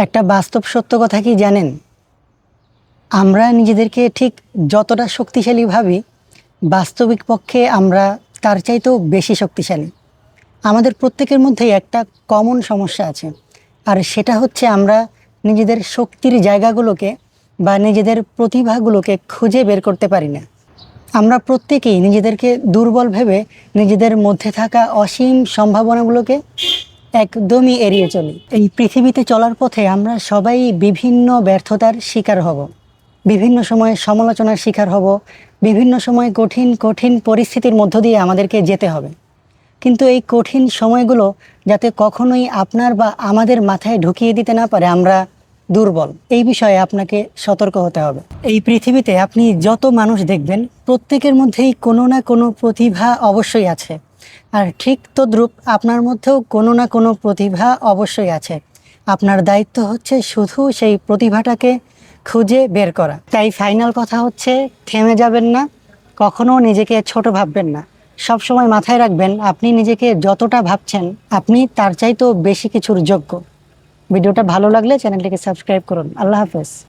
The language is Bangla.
একটা বাস্তব সত্য কথা কি জানেন? আমরা নিজেদেরকে ঠিক যতটা শক্তিশালী ভাবি, বাস্তবিক পক্ষে আমরা তার চাইতেও বেশি শক্তিশালী। আমাদের প্রত্যেকের মধ্যেই একটা কমন সমস্যা আছে, আর সেটা হচ্ছে আমরা নিজেদের শক্তির জায়গাগুলোকে বা নিজেদের প্রতিভাগুলোকে খুঁজে বের করতে পারি না। আমরা প্রত্যেকেই নিজেদেরকে দুর্বল ভেবে নিজেদের মধ্যে থাকা অসীম সম্ভাবনাগুলোকে একদমই এড়িয়ে চলি। এই পৃথিবীতে চলার পথে আমরা সবাই বিভিন্ন ব্যর্থতার শিকার হব, বিভিন্ন সময়ে সমালোচনার শিকার হব, বিভিন্ন সময় কঠিন কঠিন পরিস্থিতির মধ্য দিয়ে আমাদেরকে যেতে হবে। কিন্তু এই কঠিন সময়গুলো যাতে কখনোই আপনার বা আমাদের মাথায় ঢুকিয়ে দিতে না পারে আমরা দুর্বল, এই বিষয়ে আপনাকে সতর্ক হতে হবে। এই পৃথিবীতে আপনি যত মানুষ দেখবেন, প্রত্যেকের মধ্যেই কোনো না কোনো প্রতিভা অবশ্যই আছে, আর ঠিক তদ্রূপ আপনার মধ্যেও কোনো না কোনো প্রতিভা অবশ্যই আছে। আপনার দায়িত্ব হচ্ছে শুধু সেই প্রতিভাটাকে খুঁজে বের করা। তাই ফাইনাল কথা হচ্ছে, থেমে যাবেন না, কখনো নিজেকে ছোট ভাববেন না। সব সময় মাথায় রাখবেন, আপনি নিজেকে যতটা ভাবছেন আপনি তার চাইতেও বেশি কিছুর যোগ্য। ভিডিওটা ভালো লাগলে চ্যানেলটিকে সাবস্ক্রাইব করুন। আল্লাহ হাফেজ।